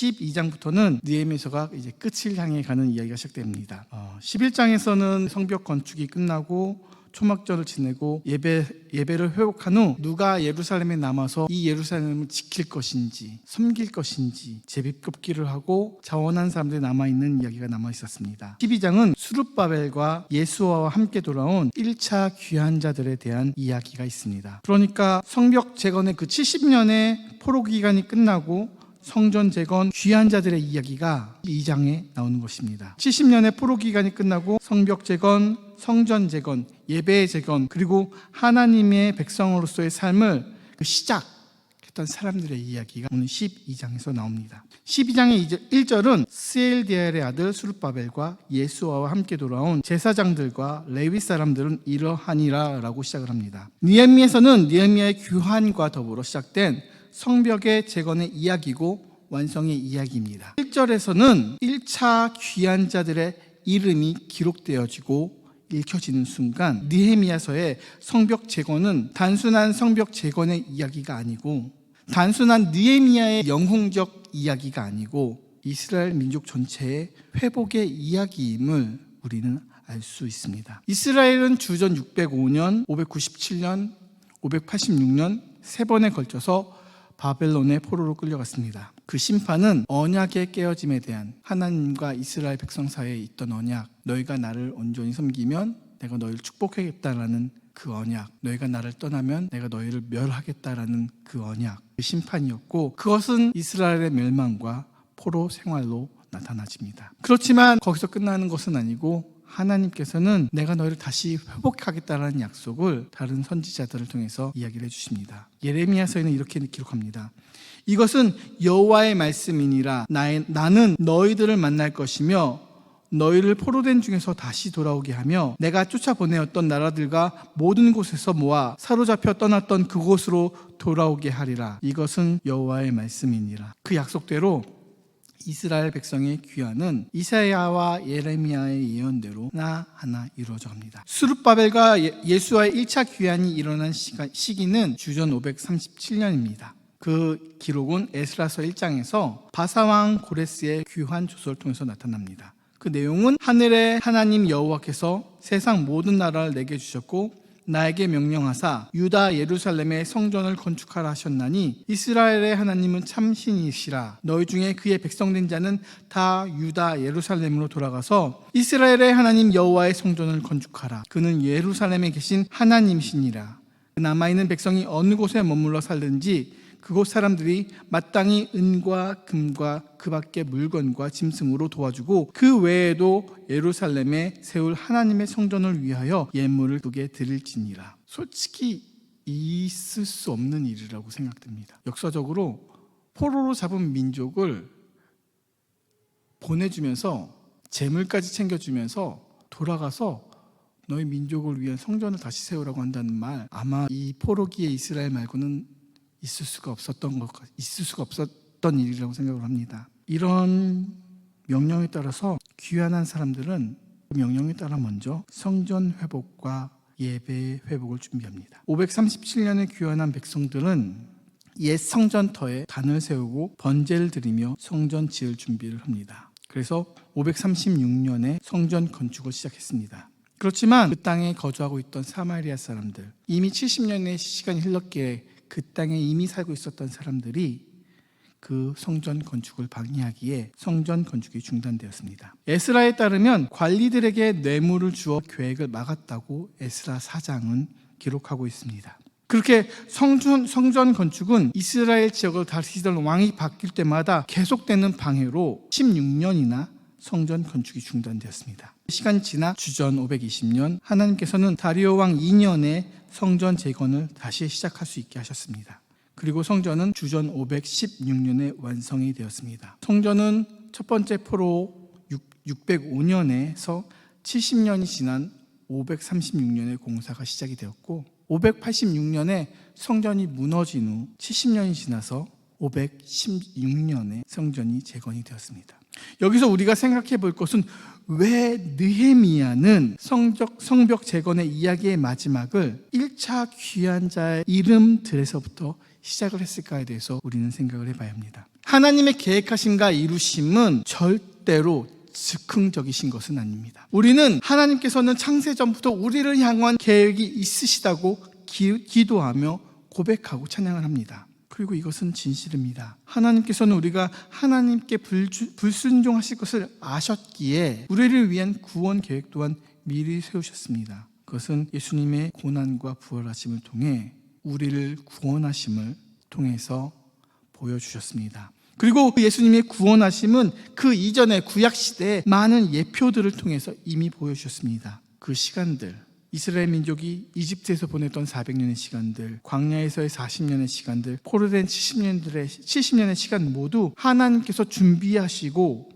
12장부터는 느헤미야서가 이제 끝을 향해 가는 이야기가 시작됩니다. 11장에서는 성벽 건축이 끝나고 초막절을 지내고 예배를 회복한 후 누가 예루살렘에 남아서 이 예루살렘을 지킬 것인지 섬길 것인지 제비뽑기를 하고 자원한 사람들이 남아있는 이야기가 남아있었습니다. 12장은 스룹바벨과 예수와와 함께 돌아온 1차 귀한 자들에 대한 이야기가 있습니다. 그러니까 성벽 재건의 그 70년의 포로 기간이 끝나고 성전 재건 귀한 자들의 이야기가 2장에 나오는 것입니다. 70년의 포로 기간이 끝나고 성벽 재건, 성전 재건, 예배 재건, 그리고 하나님의 백성으로서의 삶을 시작했던 사람들의 이야기가 오늘 12장에서 나옵니다. 12장의 1절은 스엘디엘의 아들 스룹바벨과 예수아와 함께 돌아온 제사장들과 레위 사람들은 이러하니라 라고 시작을 합니다. 느헤미야서는 느헤미야의 귀환과 더불어 시작된 성벽의 재건의 이야기고 완성의 이야기입니다. 1절에서는 1차 귀한 자들의 이름이 기록되어지고 읽혀지는 순간 느헤미야서의 성벽 재건은 단순한 성벽 재건의 이야기가 아니고 단순한 느헤미야의 영웅적 이야기가 아니고 이스라엘 민족 전체의 회복의 이야기임을 우리는 알 수 있습니다. 이스라엘은 주전 605년, 597년, 586년 세 번에 걸쳐서 바벨론의 포로로 끌려갔습니다. 그 심판은 언약의 깨어짐에 대한 하나님과 이스라엘 백성 사이에 있던 언약, 너희가 나를 온전히 섬기면 내가 너희를 축복하겠다라는 그 언약, 너희가 나를 떠나면 내가 너희를 멸하겠다라는 그 언약, 그 심판이었고 그것은 이스라엘의 멸망과 포로 생활로 나타나집니다. 그렇지만 거기서 끝나는 것은 아니고 하나님께서는 내가 너희를 다시 회복하겠다라는 약속을 다른 선지자들을 통해서 이야기를 해주십니다. 예레미야서에는 이렇게 기록합니다. 이것은 여호와의 말씀이니라. 나는 너희들을 만날 것이며 너희를 포로된 중에서 다시 돌아오게 하며 내가 쫓아보내었던 나라들과 모든 곳에서 모아 사로잡혀 떠났던 그곳으로 돌아오게 하리라. 이것은 여호와의 말씀이니라. 그 약속대로 이스라엘 백성의 귀환은 이사야와 예레미야의 예언대로 하나하나 이루어져 갑니다. 스룹바벨과 예수와의 1차 귀환이 일어난 시기는 주전 537년입니다. 그 기록은 에스라서 1장에서 바사왕 고레스의 귀환 조서를 통해서 나타납니다. 그 내용은 하늘의 하나님 여호와께서 세상 모든 나라를 내게 주셨고 나에게 명령하사 유다 예루살렘의 성전을 건축하라 하셨나니 이스라엘의 하나님은 참신이시라. 너희 중에 그의 백성된 자는 다 유다 예루살렘으로 돌아가서 이스라엘의 하나님 여호와의 성전을 건축하라. 그는 예루살렘에 계신 하나님이시니라. 남아있는 백성이 어느 곳에 머물러 살든지 그곳 사람들이 마땅히 은과 금과 그 밖의 물건과 짐승으로 도와주고 그 외에도 예루살렘에 세울 하나님의 성전을 위하여 예물을 크게 드릴지니라. 솔직히 있을 수 없는 일이라고 생각됩니다. 역사적으로 포로로 잡은 민족을 보내주면서 재물까지 챙겨주면서 돌아가서 너희 민족을 위한 성전을 다시 세우라고 한다는 말, 아마 이 포로기의 이스라엘 말고는 있을 수가 없었던 일이라고 생각을 합니다. 이런 명령에 따라서 귀환한 사람들은 그 명령에 따라 먼저 성전 회복과 예배 회복을 준비합니다. 537년에 귀환한 백성들은 옛 성전터에 단을 세우고 번제를 드리며 성전 지을 준비를 합니다. 그래서 536년에 성전 건축을 시작했습니다. 그렇지만 그 땅에 거주하고 있던 사마리아 사람들, 이미 70년의 시간이 흘렀기에 그 땅에 이미 살고 있었던 사람들이 그 성전 건축을 방해하기에 성전 건축이 중단되었습니다. 에스라에 따르면 관리들에게 뇌물을 주어 계획을 막았다고 에스라 4장은 기록하고 있습니다. 그렇게 성전 건축은 이스라엘 지역을 다스리던 왕이 바뀔 때마다 계속되는 방해로 16년이나 성전 건축이 중단되었습니다. 시간이 지나 주전 520년 하나님께서는 다리오 왕 2년에 성전 재건을 다시 시작할 수 있게 하셨습니다. 그리고 성전은 주전 516년에 완성이 되었습니다. 성전은 첫 번째 포로 605년에서 70년이 지난 536년에 공사가 시작이 되었고 586년에 성전이 무너진 후 70년이 지나서 516년에 성전이 재건이 되었습니다. 여기서 우리가 생각해 볼 것은 왜 느헤미야는 성벽 재건의 이야기의 마지막을 1차 귀한 자의 이름들에서부터 시작을 했을까에 대해서 우리는 생각을 해봐야 합니다. 하나님의 계획하심과 이루심은 절대로 즉흥적이신 것은 아닙니다. 우리는 하나님께서는 창세 전부터 우리를 향한 계획이 있으시다고 기도하며 고백하고 찬양을 합니다. 그리고 이것은 진실입니다. 하나님께서는 우리가 하나님께 불순종하실 것을 아셨기에 우리를 위한 구원 계획 또한 미리 세우셨습니다. 그것은 예수님의 고난과 부활하심을 통해 우리를 구원하심을 통해서 보여주셨습니다. 그리고 예수님의 구원하심은 그 이전에 구약시대에 많은 예표들을 통해서 이미 보여주셨습니다. 그 시간들, 이스라엘 민족이 이집트에서 보냈던 400년의 시간들, 광야에서의 40년의 시간들, 포로된 70년의 시간 모두 하나님께서 준비하시고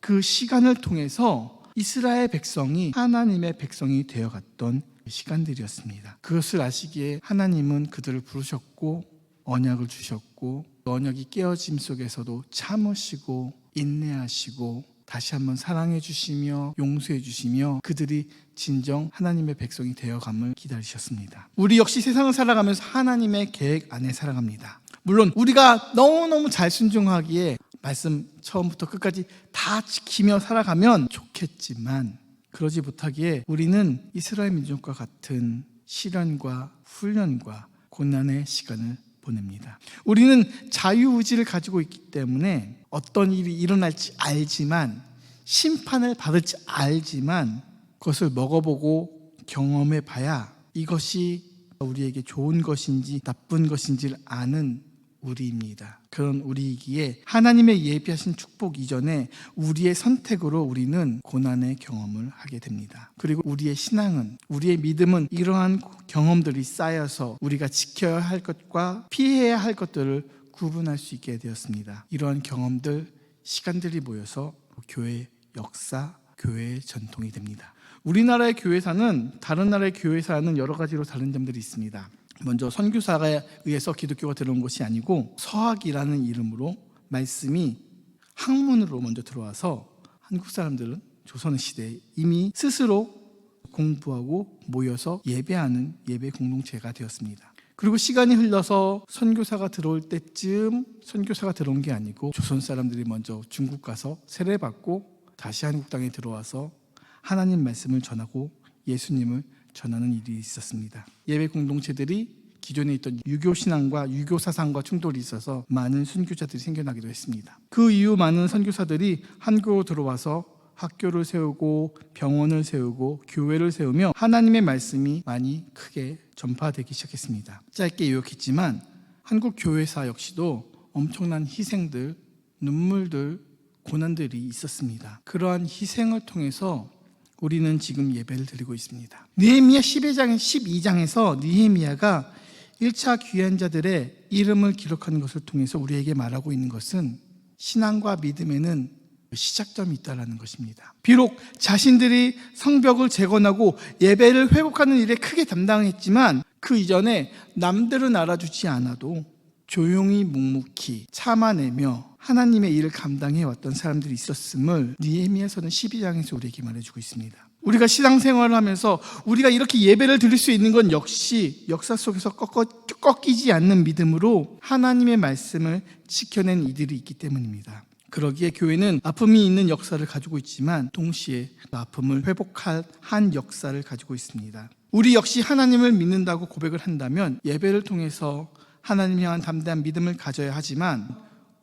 그 시간을 통해서 이스라엘 백성이 하나님의 백성이 되어갔던 시간들이었습니다. 그것을 아시기에 하나님은 그들을 부르셨고 언약을 주셨고 언약이 깨어짐 속에서도 참으시고 인내하시고 다시 한번 사랑해 주시며 용서해 주시며 그들이 진정 하나님의 백성이 되어감을 기다리셨습니다. 우리 역시 세상을 살아가면서 하나님의 계획 안에 살아갑니다. 물론 우리가 너무너무 잘 순종하기에 말씀 처음부터 끝까지 다 지키며 살아가면 좋겠지만 그러지 못하기에 우리는 이스라엘 민족과 같은 시련과 훈련과 고난의 시간을 보냅니다. 우리는 자유의지를 가지고 있기 때문에 어떤 일이 일어날지 알지만 심판을 받을지 알지만 그것을 먹어보고 경험해 봐야 이것이 우리에게 좋은 것인지 나쁜 것인지를 아는 우리입니다. 그런 우리이기에 하나님의 예비하신 축복 이전에 우리의 선택으로 우리는 고난의 경험을 하게 됩니다. 그리고 우리의 신앙은, 우리의 믿음은 이러한 경험들이 쌓여서 우리가 지켜야 할 것과 피해야 할 것들을 구분할 수 있게 되었습니다. 이러한 경험들, 시간들이 모여서 교회의 역사, 교회의 전통이 됩니다. 우리나라의 교회사는 다른 나라의 교회사는 여러 가지로 다른 점들이 있습니다. 먼저 선교사에 의해서 기독교가 들어온 것이 아니고 서학이라는 이름으로 말씀이 학문으로 먼저 들어와서 한국 사람들은 조선 시대에 이미 스스로 공부하고 모여서 예배하는 예배 공동체가 되었습니다. 그리고 시간이 흘러서 선교사가 들어올 때쯤 선교사가 들어온 게 아니고 조선 사람들이 먼저 중국 가서 세례받고 다시 한국 땅에 들어와서 하나님 말씀을 전하고 예수님을 전하는 일이 있었습니다. 예배 공동체들이 기존에 있던 유교 신앙과 유교 사상과 충돌이 있어서 많은 순교자들이 생겨나기도 했습니다. 그 이후 많은 선교사들이 한국으로 들어와서 학교를 세우고 병원을 세우고 교회를 세우며 하나님의 말씀이 많이 크게 전파되기 시작했습니다. 짧게 요약했지만 한국 교회사 역시도 엄청난 희생들, 눈물들, 고난들이 있었습니다. 그러한 희생을 통해서 우리는 지금 예배를 드리고 있습니다. 느헤미야 12장에서 느헤미야가 1차 귀환자들의 이름을 기록하는 것을 통해서 우리에게 말하고 있는 것은 신앙과 믿음에는 시작점이 있다는 것입니다. 비록 자신들이 성벽을 재건하고 예배를 회복하는 일에 크게 담당했지만 그 이전에 남들은 알아주지 않아도 조용히 묵묵히 참아내며 하나님의 일을 감당해왔던 사람들이 있었음을 느헤미야서는 12장에서 우리에게 말해주고 있습니다. 우리가 신앙생활을 하면서 우리가 이렇게 예배를 드릴 수 있는 건 역시 역사 속에서 꺾이지 않는 믿음으로 하나님의 말씀을 지켜낸 이들이 있기 때문입니다. 그러기에 교회는 아픔이 있는 역사를 가지고 있지만 동시에 그 아픔을 회복할 한 역사를 가지고 있습니다. 우리 역시 하나님을 믿는다고 고백을 한다면 예배를 통해서 하나님 향한 담대한 믿음을 가져야 하지만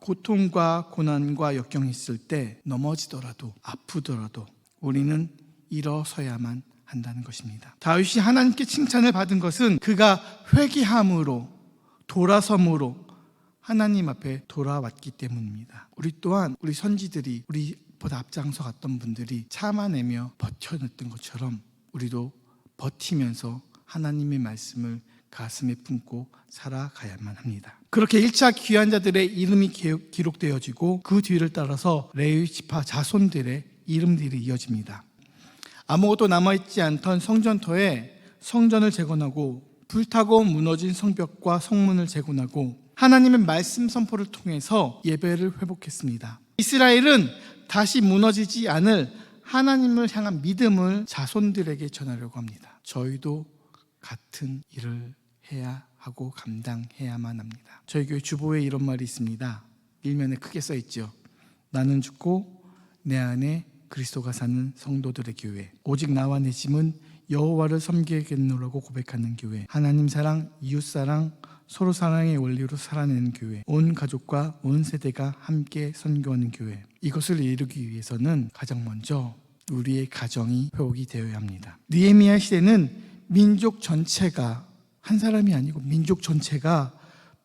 고통과 고난과 역경이 있을 때 넘어지더라도 아프더라도 우리는 일어서야만 한다는 것입니다. 다윗이 하나님께 칭찬을 받은 것은 그가 회개함으로 돌아섬으로 하나님 앞에 돌아왔기 때문입니다. 우리 또한 우리 선지들이 우리보다 앞장서 갔던 분들이 참아내며 버텨냈던 것처럼 우리도 버티면서 하나님의 말씀을 가슴에 품고 살아가야만 합니다. 그렇게 1차 귀환자들의 이름이 기록되어지고 그 뒤를 따라서 레위 지파 자손들의 이름들이 이어집니다. 아무것도 남아있지 않던 성전터에 성전을 재건하고 불타고 무너진 성벽과 성문을 재건하고 하나님의 말씀 선포를 통해서 예배를 회복했습니다. 이스라엘은 다시 무너지지 않을 하나님을 향한 믿음을 자손들에게 전하려고 합니다. 저희도 같은 일을 해야 하고 감당해야만 합니다. 저희 교회 주보에 이런 말이 있습니다. 일면에 크게 써 있죠. 나는 죽고 내 안에 그리스도가 사는 성도들의 교회. 오직 나와 내 짐은 여호와를 섬기겠노라고 고백하는 교회. 하나님 사랑, 이웃 사랑, 서로 사랑의 원리로 살아내는 교회. 온 가족과 온 세대가 함께 선교하는 교회. 이것을 이루기 위해서는 가장 먼저 우리의 가정이 회복이 되어야 합니다. 느헤미야 시대는 민족 전체가, 한 사람이 아니고 민족 전체가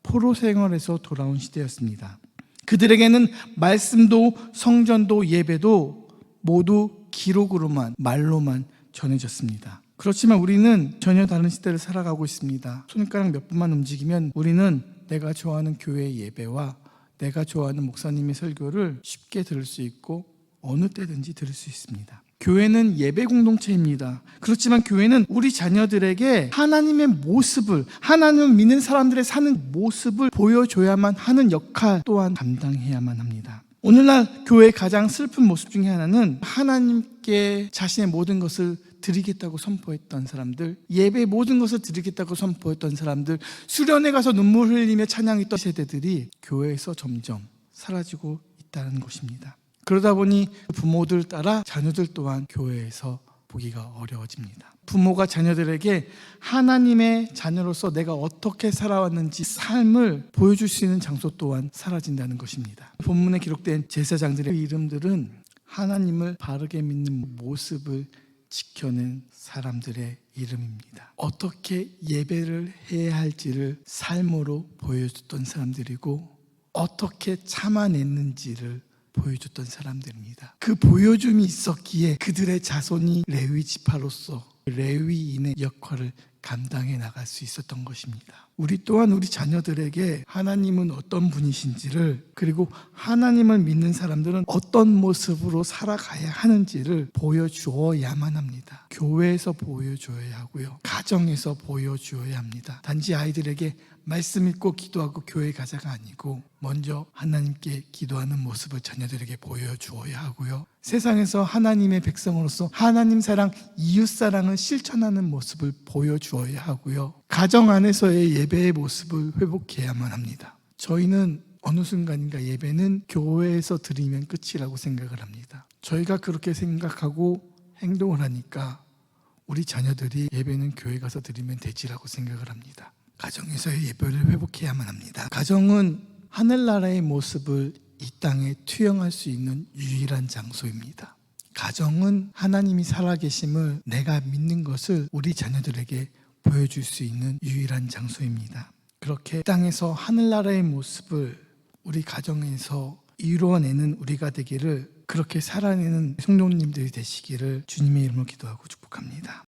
포로 생활에서 돌아온 시대였습니다. 그들에게는 말씀도 성전도 예배도 모두 기록으로만, 말로만 전해졌습니다. 그렇지만 우리는 전혀 다른 시대를 살아가고 있습니다. 손가락 몇 번만 움직이면 우리는 내가 좋아하는 교회 예배와 내가 좋아하는 목사님의 설교를 쉽게 들을 수 있고 어느 때든지 들을 수 있습니다. 교회는 예배 공동체입니다. 그렇지만 교회는 우리 자녀들에게 하나님의 모습을, 하나님을 믿는 사람들의 사는 모습을 보여줘야만 하는 역할 또한 감당해야만 합니다. 오늘날 교회의 가장 슬픈 모습 중에 하나는 하나님께 자신의 모든 것을 드리겠다고 선포했던 사람들, 예배의 모든 것을 드리겠다고 선포했던 사람들, 수련회 가서 눈물 흘리며 찬양했던 세대들이 교회에서 점점 사라지고 있다는 것입니다. 그러다 보니 부모들 따라 자녀들 또한 교회에서 보기가 어려워집니다. 부모가 자녀들에게 하나님의 자녀로서 내가 어떻게 살아왔는지 삶을 보여줄 수 있는 장소 또한 사라진다는 것입니다. 본문에 기록된 제사장들의 이름들은 하나님을 바르게 믿는 모습을 지켜낸 사람들의 이름입니다. 어떻게 예배를 해야 할지를 삶으로 보여줬던 사람들이고 어떻게 참아냈는지를 보여줬던 사람들입니다. 그 보여줌이 있었기에 그들의 자손이 레위 지파로서 레위인의 역할을 감당해 나갈 수 있었던 것입니다. 우리 또한 우리 자녀들에게 하나님은 어떤 분이신지를, 그리고 하나님을 믿는 사람들은 어떤 모습으로 살아가야 하는지를 보여주어야만 합니다. 교회에서 보여줘야 하고요, 가정에서 보여주어야 합니다. 단지 아이들에게 말씀 읽고 기도하고 교회 가자가 아니고 먼저 하나님께 기도하는 모습을 자녀들에게 보여주어야 하고요, 세상에서 하나님의 백성으로서 하나님 사랑, 이웃 사랑을 실천하는 모습을 보여주어야 하고요, 가정 안에서의 예배의 모습을 회복해야만 합니다. 저희는 어느 순간인가 예배는 교회에서 드리면 끝이라고 생각을 합니다. 저희가 그렇게 생각하고 행동을 하니까 우리 자녀들이 예배는 교회 가서 드리면 되지라고 생각을 합니다. 가정에서의 예배를 회복해야만 합니다. 가정은 하늘나라의 모습을 이 땅에 투영할 수 있는 유일한 장소입니다. 가정은 하나님이 살아계심을, 내가 믿는 것을 우리 자녀들에게 보여줄 수 있는 유일한 장소입니다. 그렇게 땅에서 하늘나라의 모습을 우리 가정에서 이루어내는 우리가 되기를, 그렇게 살아내는 성도님들이 되시기를 주님의 이름으로 기도하고 축복합니다.